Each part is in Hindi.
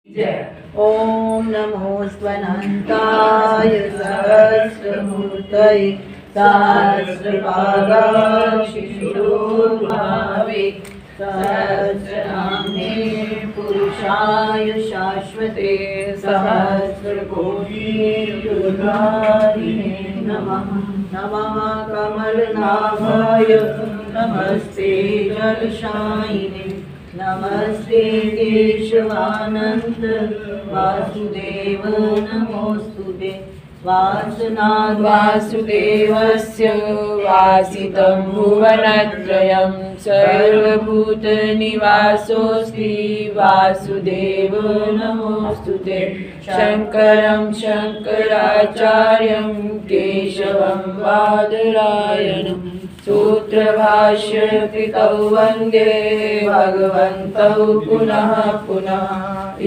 ओम नमो स्वनन्ताय सहस्रमूर्तये सहस्रपादाय शिशुभावे सहस्रनाम्ने पुरुषाय शाश्वते सहस्रकोटियुगाधिने नमः। नमः कमलनाभाय नमस्ते जलशायिने नमस्ते केशवानंद वासुदेव नमोस्तुते। वासनाद् वासुदेवस्य वासितं भुवनत्रयं सर्वभूतनिवासोऽस्ति वासुदेव नमोस्तुते। शङ्करं शङ्कराचार्यं केशवं बादरायणं सूत्रभाष्य कृतौ वन्दे भगवन्तौ पुनः पुनः।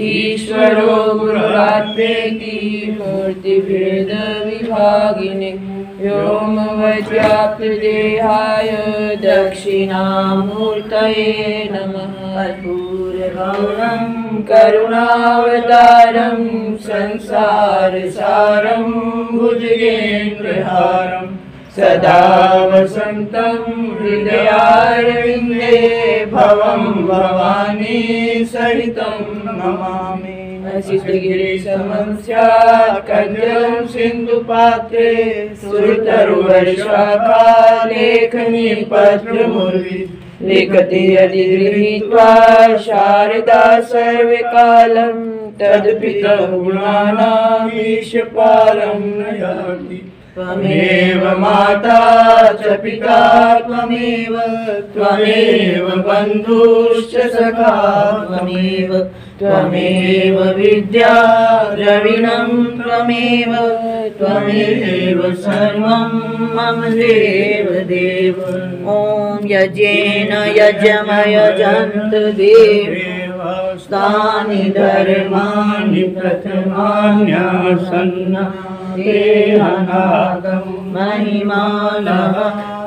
ईश्वरो गुरुरात्मेति मूर्तिभेदविभागिने व्योमवद्व्याप्तदेहाय दक्षिणामूर्तये नमः। कर्पूरगौरं करुणावतारं संसारसारं भुजगेन्द्रहारं सदा वसन्तं हृदयारविन्दे भवं भवानी सहितं नमामि। सिद्धगिरिसमं स्यात् कञ्जलं सिन्धुपात्रे सुरतरुवर्षाखा लेखनी पत्रमुर्वी लिखति यदि गृहीत्वा शारदा सर्वकालं तद्पितः गुणानामीशपालं नयाति। त्वमेव माता च पिता त्वमेव बन्धुश्च सखा त्वमेव विद्या द्रविणं त्वमेव सर्वं मम देव। ॐ यज्ञेन यजमयजन्त देवास्तानि धर्माणि प्रथमान्यासन्न देहानागं महिमानः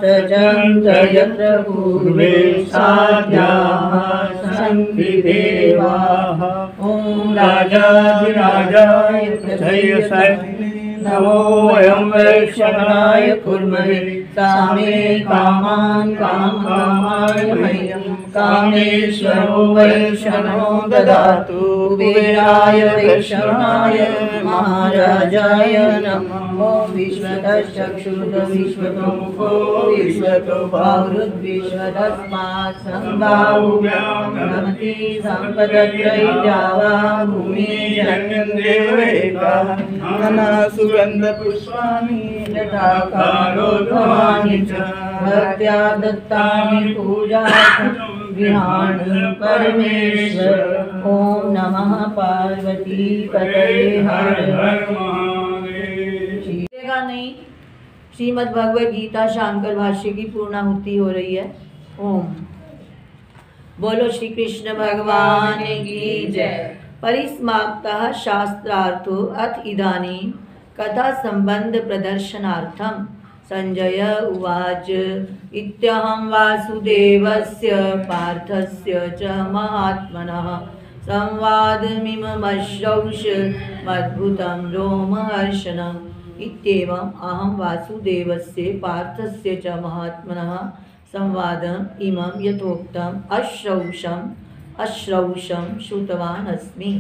सजन्त यत्र पूर्वे साध्याः सन्ति देवाः। ॐ राजाधिराजाय तथैव नमो वयं वैष्णवाय कुर्महे सामे कामान् कामकामाय मह्यं कामेश्वरो वैष्णवो ददातु। कुबेराय वैष्णवाय महाराजाय नमः। विश्वतश्चक्षुर् विश्वतो विश्वतो बाहुरुद्विश्वतस्मात् सम्बाहुभ्यां भ्रमति सम्पदत्रयीत्या वा भूमिः जन्यन्देवैकः नाना सुगन्धपुष्पाणि यथा कालोद्भवानि च भक्त्या दत्तानि पूजार्थं गृहाणि परमेश्वर। ॐ नमः पार्वती पतये हर हर महादेव। नहीं श्रीमद् भगवद गीता शांकर भाष्य की पूर्णाहुति हो रही है। ओम बोलो श्री कृष्ण भगवान की जय। परिसमाप्तः शास्त्रार्थो अथ इदानीं कथा संबंध प्रदर्शनार्थं संजय उवाच इत्यहं वासुदेवस्य पार्थस्य च महात्मनः संवादमिममश्रौषमद्भुतं रोमहर्षणम्। इत्येवम् अहं वासुदेवस्य पार्थस्य च महात्मनः संवादम् इमं यथोक्तम् अश्रौषं श्रुतवान् अस्मि।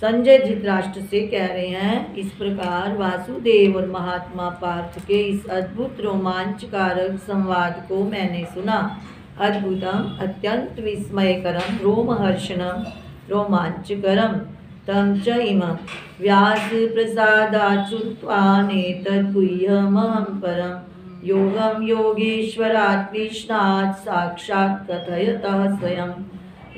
संजय धृतराष्ट्र से कह रहे हैं, इस प्रकार वासुदेव और महात्मा पार्थ के इस अद्भुत रोमांचकारक संवाद को मैंने सुना। अद्भुतम अत्यंत विस्मयकरम रोमहर्षणम रोमांचकरम तम च इमं व्यास प्रसादाच्युत्वानेतद्गुह्यमहं परम योगम योगेश्वरात् कृष्णात् साक्षात् कथयतः स्वयं।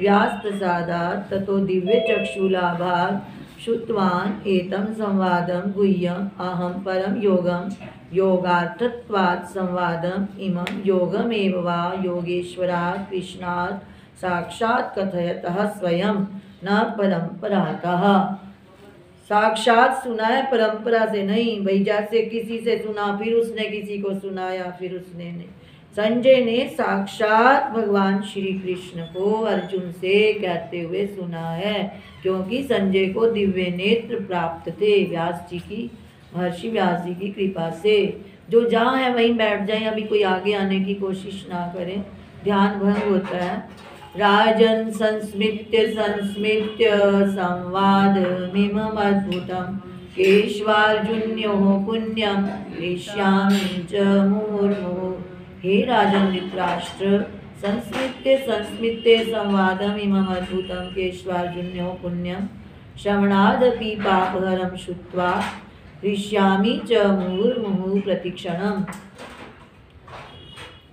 व्यास प्रसादात् ततो दिव्य चक्षुलाभात् श्रुतवान् एतं संवादं गुह्यम् अहं परम योगम योगार्थत्वात् संवादम् इमं योगमेव वा योगेश्वरात् कृष्णात् साक्षात् कथयतः स्वयं न परंपरातः। साक्षात सुना है, परंपरा से नहीं। भाई जैसे किसी से सुना फिर उसने किसी को सुनाया फिर उसने नहीं। संजय ने साक्षात भगवान श्री कृष्ण को अर्जुन से कहते हुए सुना है, क्योंकि संजय को दिव्य नेत्र प्राप्त थे महर्षि व्यास जी की कृपा से। जो जहाँ है वहीं बैठ जाए, अभी कोई आगे आने की कोशिश ना करें, ध्यान भंग होता है। राजन संस्मृत्य संवादमिमम् अद्भुतम् केशवार्जुन्योः पुण्यम ऋष्यामि च मुहुर्मुहुः। हे राजन धृतराष्ट्र, संस्मृत्य संवादमिमम् अद्भुतं केशवार्जुन्योः पुण्यम श्रवणादपि पापहरं श्रुत्वा ऋष्यामि च मुहुर्मुहुः प्रतिक्षणम्।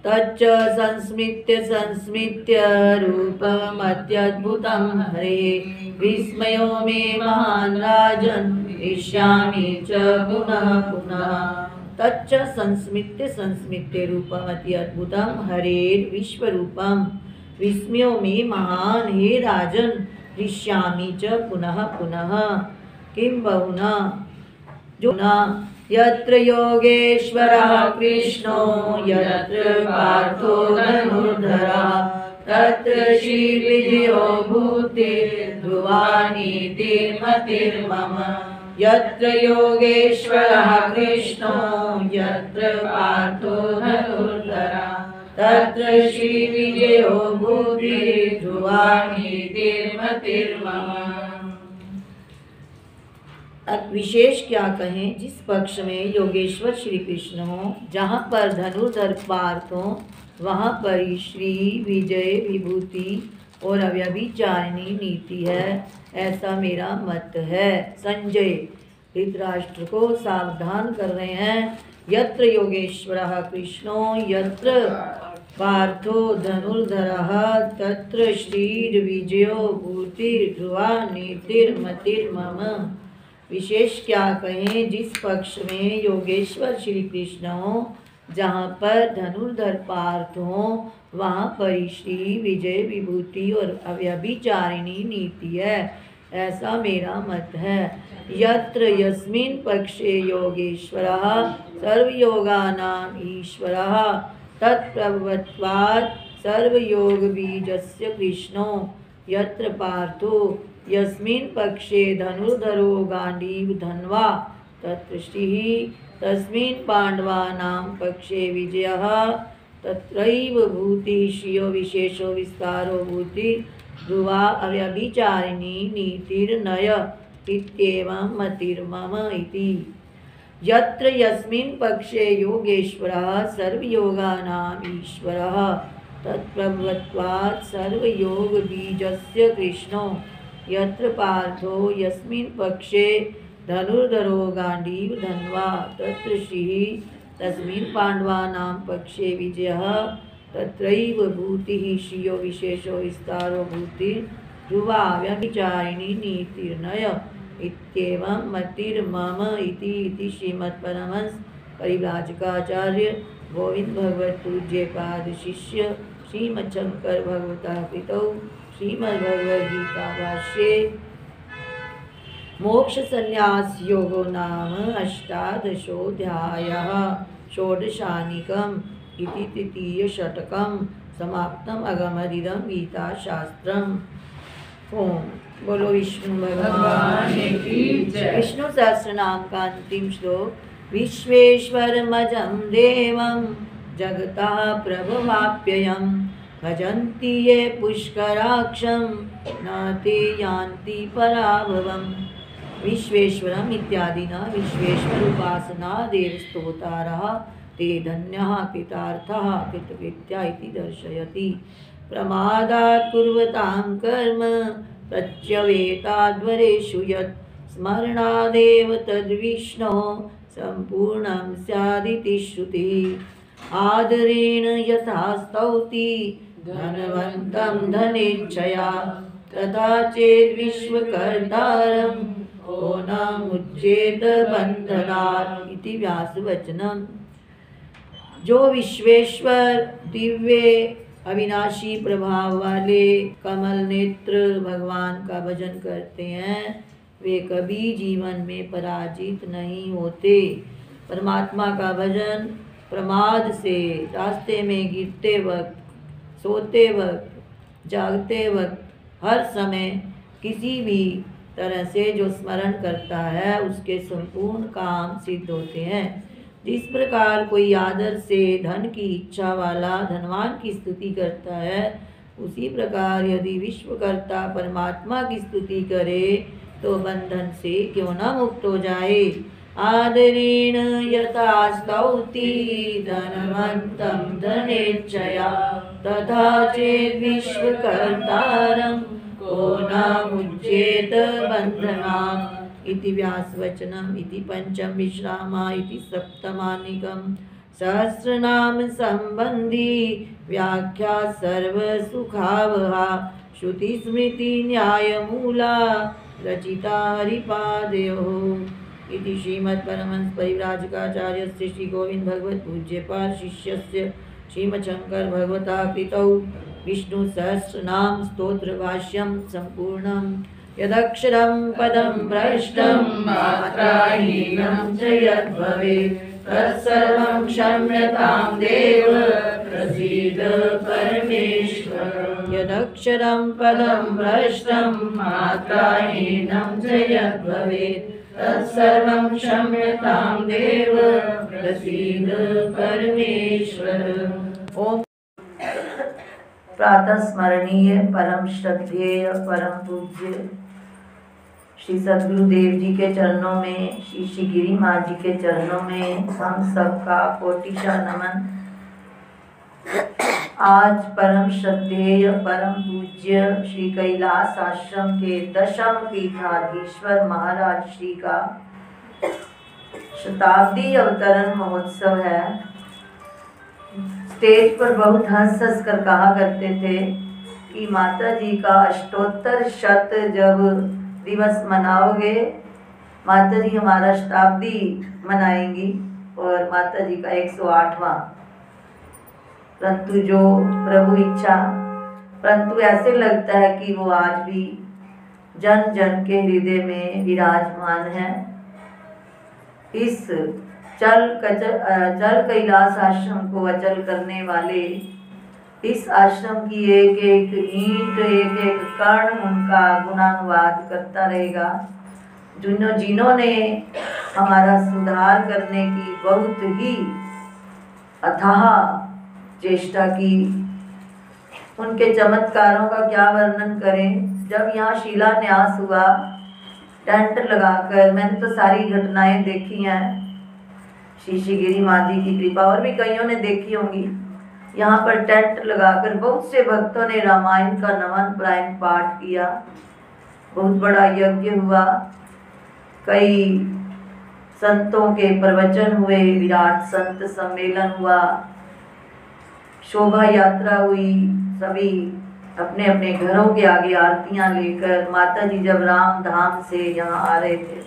तच्च संस्मृत्य रूपमत्यद्भुतं हरे विस्मयो मे महान् राजन् ऋष्यामि च पुनः पुनः। तच्च संस्मृत्य रूपमत्यद्भुतं हरेर् विश्वरूपं विस्मयो मे महान् हे राजन् ऋष्यामि च पुनः पुनः। किं बहुना जो न यत्र योगेश्वरः कृष्णो यत्र पार्थो धनुर्धरः तत्र श्रीविजयो भूतिर्ध्रुवा नीतिर्मतिर्मम। यत्र योगेश्वरः कृष्णो यत्र पार्थो धनुर्धरः तत्र श्रीविजयो भूतिर्ध्रुवा नीतिर्मतिर्मम। अब विशेष क्या कहें, जिस पक्ष में योगेश्वर श्री कृष्ण हो, जहाँ पर धनुर्धर पार्थ हो, वहाँ पर ही श्री विजय विभूति और अव्यभिचारिणी नीति है, ऐसा मेरा मत है। संजय धृतराष्ट्र को सावधान कर रहे हैं। यत्र योगेश्वरः कृष्णो यत्र पार्थो धनुर्धरः तत्र श्रीर्विजयो भूतिर्ध्रुवा नीतिर्मतिर्मम। विशेष क्या कहें, जिस पक्ष में योगेश्वर श्री कृष्ण हो, जहाँ पर धनुर्धर पार्थ हो, वहाँ पर श्री विजय विभूति और अव्यभिचारिणी नीति है, ऐसा मेरा मत है। यत्र यस्मिन् पक्षे योगेश्वरः सर्वयोगानां ईश्वरः तत्प्रभवत्वात् सर्वयोगबीजस्य कृष्णो यत्र पार्थो यस्मिन् पक्षे धनुर्धरो गांडीव धन्वा तत्र श्रीः तस्मिन् पांडवानां पक्षे विजयः तत्रैव भूतिः श्रियो विशेषो विस्तारो भूतिर्ध्रुवा अव्यभिचारिणी नीतिर्नय इत्येवं मतिर्मम इति। यत्र यस्मिन् पक्षे योगेश्वरः सर्वयोगानां ईश्वरः तत्प्रभवत्वात् सर्वयोगबीजस्य कृष्णो यत्र पार्थो यस्मिन् पक्षे धनुर्धरो गांडीव धन्वा तत्र श्रीः तस्मिन् पांडवानां पक्षे विजयः तत्रैव भूतिः श्रियो विशेषो विस्तारो भूतिर्ध्रुवा व्यभिचारिणी नीतिर्नय इत्येवं मतिर्मम इति श्रीमद्परमहंस परिव्राजकाचार्य गोविंद भगवत पूज्य पाद शिष्य श्रीमच्छंकर भगवता कृतौ श्रीमद्भगवद्गीता भाष्ये मोक्ष संन्यास योगो नाम अष्टादशोऽध्यायः षोडशानिकम् इति तृतीय षट्कं समाप्तम् अगमदिदं गीताशास्त्रम्। ओम बोलो विष्णु भगवान की जय। विष्णु सहस्रनाम का अंतिम श्लोक। विश्वेश्वरमजं देवं जगतः प्रभवाप्ययं भजन्ति ये पुष्कराक्षं न ते यान्ति पराभवम्। विश्वेश्वरम् इत्यादिना विश्वेश्वर उपासनादेव स्तोतारः ते धन्यः कृतार्थः कृतकृत्या इति दर्शयति। प्रमादात् कुर्वतां कर्म प्रत्यवेताद्वरेषु यत् स्मरणादेव तद्विष्णोः सम्पूर्णं स्यादिति श्रुतिः। आदरेण यथा स्तौति धनवन्तं धनेच्छया तथा चेद् विश्वकर्तारं को न मुच्येत बन्धनात् इति व्यासवचनम्। जो विश्वेश्वर दिव्य अविनाशी प्रभाव वाले कमल नेत्र भगवान का भजन करते हैं, वे कभी जीवन में पराजित नहीं होते। परमात्मा का भजन प्रमाद से, रास्ते में गिरते वक्त, सोते वक्त, जागते वक्त, हर समय किसी भी तरह से जो स्मरण करता है उसके संपूर्ण काम सिद्ध होते हैं। जिस प्रकार कोई आदर से धन की इच्छा वाला धनवान की स्तुति करता है, उसी प्रकार यदि विश्वकर्ता परमात्मा की स्तुति करे तो बंधन से क्यों न मुक्त हो जाए। आदरेण यथा स्तौति धनवन्तं धनेच्छया, तथा चेत् विश्वकर्तारं को न मुच्येत बन्धनात्। इति व्यासवचनम् इति पंचम विश्रामा इति सप्तमानिकम्। सहस्रनाम संबंधी व्याख्या सर्वसुखावहा, श्रुति स्मृति न्यायमूला रचिता हरिपादयोः। इति श्रीमद्परमहंस परिव्राजकाचार्यस्य श्री गोविंद भगवत पूज्यपाद शिष्यस्य श्रीमच्छंकर भगवता कृतौ विष्णु सहस्रनाम स्तोत्र भाष्यं संपूर्णम्। यदक्षरं पदं भ्रष्टं मात्राहीनं च यद्भवेत् तत्सर्वं क्षम्यतां देव प्रसीद परमेश्वर। यदक्षरं पदं भ्रष्टं मात्राहीनं च यद्भवेत् तत्सर्वं क्षम्यतां देव प्रसीद परमेश्वर। ओम। प्रातः स्मरणीय परम श्रद्धेय परम पूज्य श्री सद्गुरुदेव जी के चरणों में, श्री श्री गिरी माँ जी के चरणों में हम सबका कोटिशा नमन। आज परम श्रद्धेय परम पूज्य श्री कैलाश आश्रम के दशम पीठाधीश्वर महाराज श्री का शताब्दी अवतरण महोत्सव है। स्टेज पर बहुत हंस हंस कर कहा करते थे कि माता जी का अष्टोत्तर शत जब दिवस मनाओगे, माता जी हमारा शताब्दी मनाएंगी और माता जी का 108वां। परंतु जो प्रभु इच्छा, परंतु ऐसे लगता है कि वो आज भी जन जन के हृदय में विराजमान है। इस चल कैलाश आश्रम को अचल करने वाले, इस आश्रम की एक एक ईंट, एक एक कण उनका गुणानुवाद करता रहेगा। जिन्होंने हमारा सुधार करने की बहुत ही अथाह चेष्टा की, उनके चमत्कारों का क्या वर्णन करें। जब यहाँ शिलान्यास हुआ टेंट लगाकर, मैंने तो सारी घटनाएं देखी हैं, श्री श्री गिरी माँ जी की कृपा, और भी कईयों ने देखी होंगी। यहाँ पर टेंट लगाकर बहुत से भक्तों ने रामायण का नमन पारायण पाठ किया, बहुत बड़ा यज्ञ हुआ, कई संतों के प्रवचन हुए, विराट संत सम्मेलन हुआ, शोभा यात्रा हुई, सभी अपने अपने घरों के आगे आरतियां लेकर माता जी जब राम धाम से यहाँ आ रहे थे,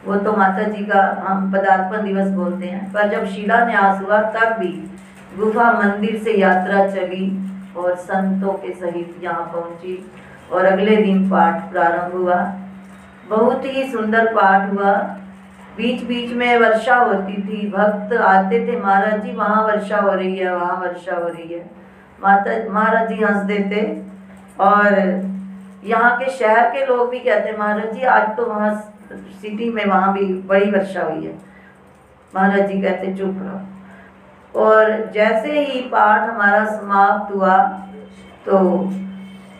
वो तो माता जी का हम पदार्पण दिवस बोलते हैं, पर जब शिलान्यास हुआ तब भी गुफा मंदिर से यात्रा चली और संतों के सहित यहाँ पहुँची और अगले दिन पाठ प्रारंभ हुआ। बहुत ही सुंदर पाठ हुआ। बीच बीच में वर्षा होती थी, भक्त आते थे, महाराज जी वहाँ वर्षा हो रही है, वहाँ वर्षा हो रही है। महाराज जी हंस देते और यहाँ के शहर के लोग भी कहते, महाराज जी आज तो वहाँ सिटी में वहाँ भी बड़ी वर्षा हुई है। महाराज जी कहते चुप रहो। और जैसे ही पाठ हमारा समाप्त हुआ तो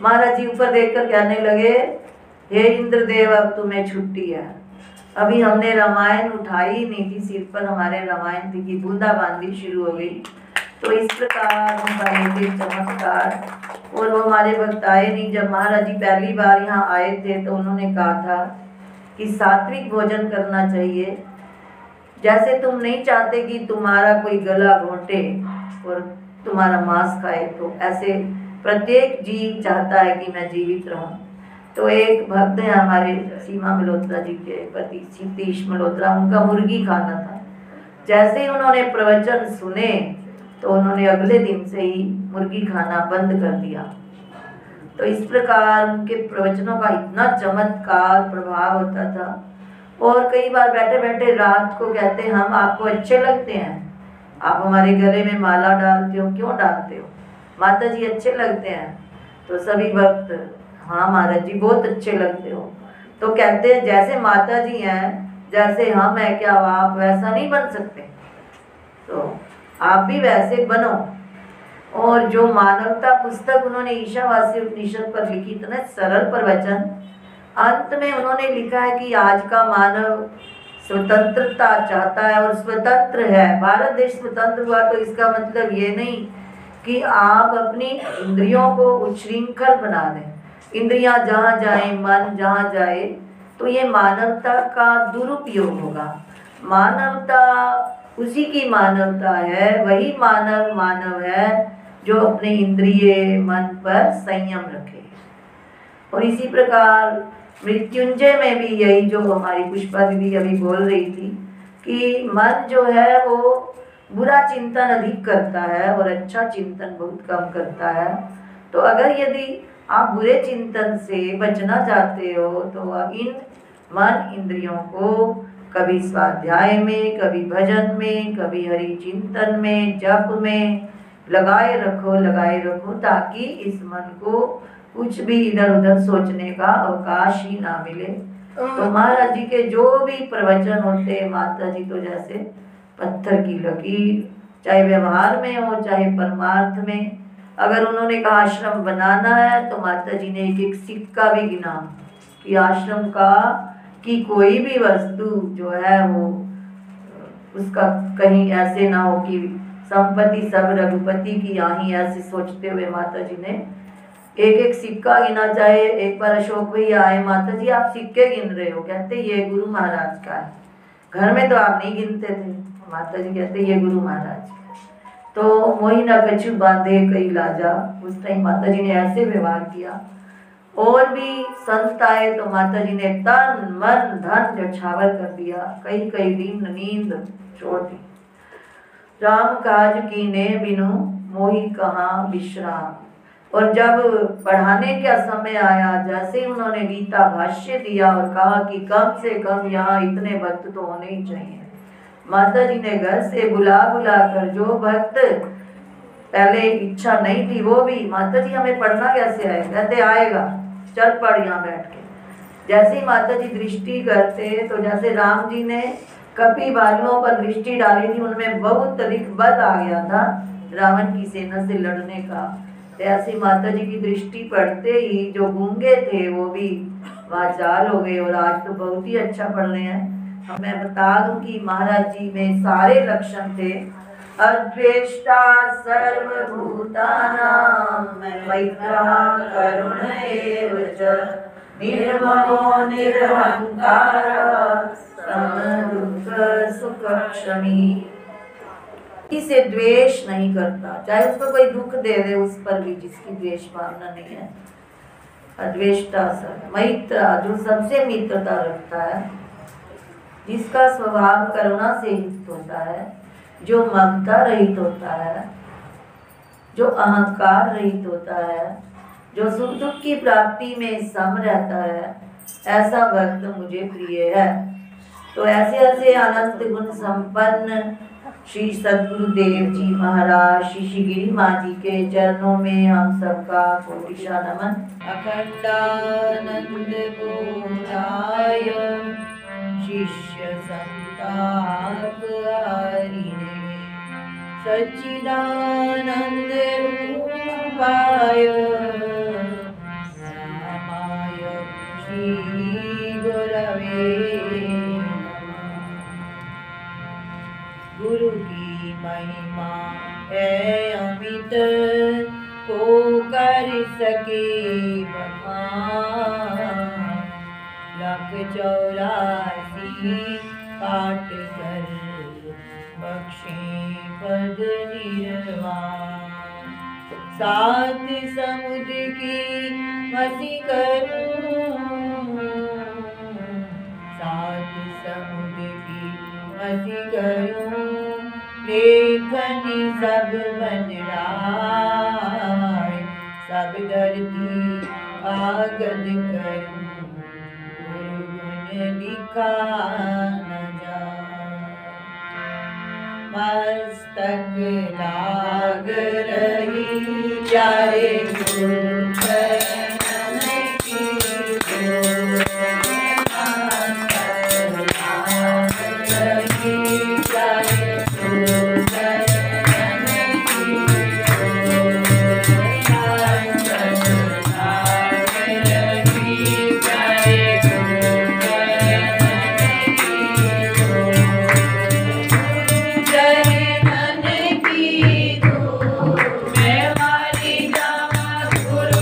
महाराज जी ऊपर देखकर कहने लगे, हे इंद्रदेव अब तुम्हें छुट्टी है। अभी हमने रामायण उठाई ही नहीं थी, सिर पर हमारे रामायण थी कि बूंदाबांदी शुरू हो गई। तो इस प्रकार उनका चमत्कार। और वो हमारे भक्त आए नहीं। जब महाराज जी पहली बार यहाँ आए थे तो उन्होंने कहा था कि सात्विक भोजन करना चाहिए, जैसे तुम नहीं चाहते कि तुम्हारा कोई गला घोंटे और तुम्हारा मांस खाए, तो ऐसे प्रत्येक जीव चाहता है कि मैं जीवित रहूं। तो एक भक्त है हमारे सीमा मल्होत्रा जी के पति सतीश मल्होत्रा, उनका मुर्गी खाना था। जैसे ही उन्होंने प्रवचन सुने तो उन्होंने अगले दिन से ही मुर्गी खाना बंद कर दिया। तो इस प्रकार उनके प्रवचनों का इतना चमत्कार प्रभाव होता था। और कई बार बैठे बैठे रात को कहते, हम आपको अच्छे लगते हैं, आप हमारे गले में माला डालते हो, क्यों डालते हो? माता जी अच्छे लगते हैं। तो सभी भक्त, हाँ महाराज जी बहुत अच्छे लगते हो। तो कहते हैं जैसे माता जी हैं, जैसे हम है क्या आप वैसा नहीं बन सकते, तो आप भी वैसे बनो। और जो मानवता पुस्तक उन्होंने ईशावासी उपनिषद पर लिखी, इतने सरल प्रवचन, अंत में उन्होंने लिखा है कि आज का मानव स्वतंत्रता चाहता है और स्वतंत्र है। भारत देश स्वतंत्र हुआ तो इसका मतलब ये नहीं कि आप अपनी इंद्रियों को उच्छृंखल बना दें। इंद्रियां जहाँ जाए, मन जहाँ जाए, तो ये मानवता का दुरुपयोग होगा। मानवता उसी की मानवता है, वही मानव मानव है जो अपने इंद्रिय मन पर संयम रखे। और इसी प्रकार मृत्युंजय में भी यही जो हमारी पुष्पा दीदी अभी बोल रही थी कि मन जो है वो बुरा चिंतन अधिक करता है और अच्छा चिंतन बहुत कम करता है। तो अगर यदि आप बुरे चिंतन से बचना चाहते हो तो इन मन इंद्रियों को कभी स्वाध्याय में, कभी भजन में, कभी हरि चिंतन में, जप में लगाए रखो ताकि इस मन को कुछ भी इधर उधर सोचने का अवकाश ही ना मिले। तो महाराज जी के जो भी प्रवचन होते, माता जी तो जैसे पत्थर की लकीर, चाहे व्यवहार में हो चाहे परमार्थ में। अगर उन्होंने कहा आश्रम बनाना है तो माता जी ने एक एक सिक्का भी गिना कि आश्रम का कि कोई भी वस्तु जो है वो उसका कहीं ऐसे ना हो कि संपत्ति सब रघुपति की, यहाँ ऐसे सोचते हुए माता जी ने एक एक सिक्का गिना। चाहे एक बार अशोक भैया आए, माता जी आप सिक्के गिन रहे हो, कहते ये गुरु महाराज का है। घर में तो आप नहीं गिनते थे, माता जी कहते ये गुरु महाराज का। तो मोही ना कछु बांधे कई लाजा, उस टाइम माता जी ने ऐसे व्यवहार किया। और भी संत आए तो माता जी ने तन मन धन न्यौछावर कर दिया, कई कई दिन नींद छोड़ दी। राम काज कीने बिनु मोहि कहाँ विश्राम। और जब पढ़ाने का समय आया, जैसे ही उन्होंने गीता भाष्य दिया और कहा कि कम से कम यहाँ इतने भक्त तो होने ही चाहिए, माता जी ने घर से बुला कर जो भक्त पहले इच्छा नहीं थी वो भी, माता जी हमें पढ़ना कैसे आएगा, कहते आएगा चल पढ़ यहाँ बैठ के। जैसे ही माता जी दृष्टि करते तो जैसे राम जी ने कपि बालियों पर दृष्टि डाली थी, उनमें बहुत अधिक बल आ गया था रावण की सेना से लड़ने का। ऐसी माता जी की दृष्टि पड़ते ही जो गूंगे थे वो भी वाचाल हो गए और आज तो बहुत ही अच्छा पढ़ रहे हैं। मैं बता दूं कि महाराज जी में सारे लक्षण थे। अद्वेष्टा सर्वभूतानां मैत्रः करुण एव च निर्ममो निरहंकारः समदुःख सुखक्षमी। किसे द्वेष नहीं करता, चाहे उसको कोई दुख दे दे उस पर भी जिसकी द्वेष भावना नहीं है। अद्वेष्टा सर्व मैत्र, जो सबसे मित्रता रखता है, जिसका स्वभाव करुणा से युक्त होता है, जो ममता रहित होता है, जो अहंकार रहित होता है, जो सुख दुख की प्राप्ति में सम रहता है, ऐसा भक्त मुझे प्रिय है। तो ऐसे ऐसे अनंत गुण संपन्न श्री सद्गुरुदेव जी महाराज श्री श्री गिरी माँ जी के चरणों में हम सबका कोटिशा नमन। अखंडानंद बोधाय शिष्य संताप हरिणे सच्चिदानंद रूपाय रामाय श्री गुरवे गुरु की महिमा है अमित, को कर सके बखान। 184 काट कर बख्शे पद निर्वाण। 7 समुद्र की मसी करूं, 7 समुद्र की मसी करूं, लेखनी सब बन राय। सब धरती कागज करूं, गुरु गुण लिखा न जाए। मस्तक लाग रही, प्यारे गुरु चरण की धूल मस्तक लाग रही, प्यारे गुरु चरण की धूल मस्तक लाग रही, प्यारे गुरु चरण की धूल चरण की धूल में वाली जावा गुरु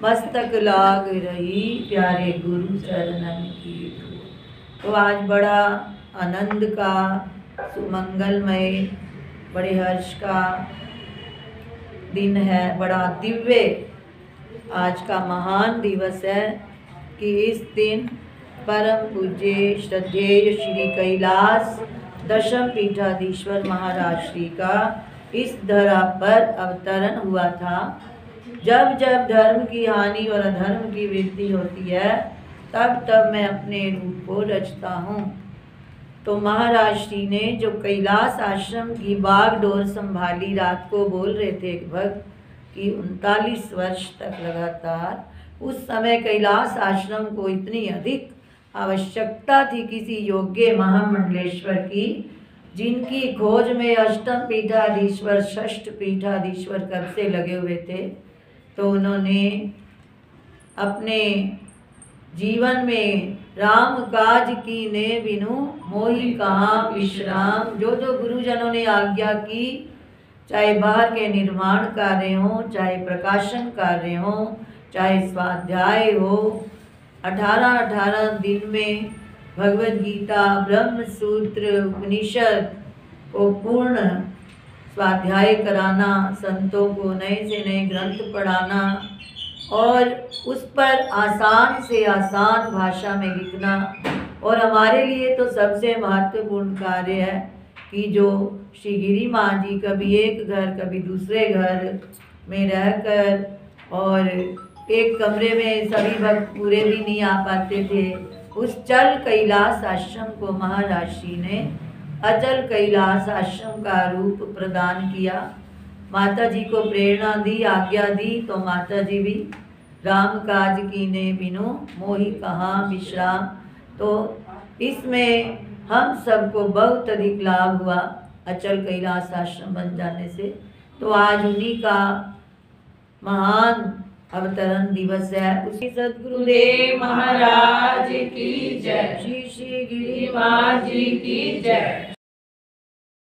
मस्तक लाग रही प्यारे गुरु चरणन की धूल। तो आज बड़ा आनंद का, सुमंगलमय, बड़े हर्ष का दिन है, बड़ा दिव्य आज का महान दिवस है कि इस दिन परम पूज्य श्रद्धेय श्री कैलाश दशम पीठाधीश्वर महाराज श्री का इस धरा पर अवतरण हुआ था। जब जब धर्म की हानि और अधर्म की वृद्धि होती है तब तब मैं अपने रूप को रचता हूँ। तो महाराज श्री ने जो कैलाश आश्रम की बागडोर संभाली, रात को बोल रहे थे एक भक्त कि 39 वर्ष तक लगातार, उस समय कैलाश आश्रम को इतनी अधिक आवश्यकता थी किसी योग्य महामंडलेश्वर की, जिनकी खोज में अष्टम पीठाधीश्वर, षष्ठ पीठाधीश्वर कब से लगे हुए थे। तो उन्होंने अपने जीवन में राम काज की ने बिनु मोहि कहाँ विश्राम, जो जो गुरुजनों ने आज्ञा की, चाहे बाहर के निर्माण कार्य हों, चाहे प्रकाशन कार्य हों, चाहे स्वाध्याय हो, 18-18 दिन में भगवद गीता, ब्रह्म सूत्र, उपनिषद को पूर्ण स्वाध्याय कराना, संतों को नए से नए ग्रंथ पढ़ाना और उस पर आसान से आसान भाषा में लिखना। और हमारे लिए तो सबसे महत्वपूर्ण कार्य है कि जो श्री गिरी माँ जी कभी एक घर कभी दूसरे घर में रहकर, और एक कमरे में सभी भक्त पूरे भी नहीं आ पाते थे, उस चल कैलाश आश्रम को महाराज श्री ने अचल कैलाश आश्रम का रूप प्रदान किया। माता जी को प्रेरणा दी, आज्ञा दी, तो माता जी भी राम काज कीने बिनु मोहि कहाँ विश्राम। तो इसमें हम सबको बहुत अधिक लाभ हुआ अचल कैलाश आश्रम बन जाने से। तो आज उन्हीं का महान अवतरण दिवस है। उसी सद्गुरुदेव महाराज की जय, श्री श्री गिरी माँ जी की जय।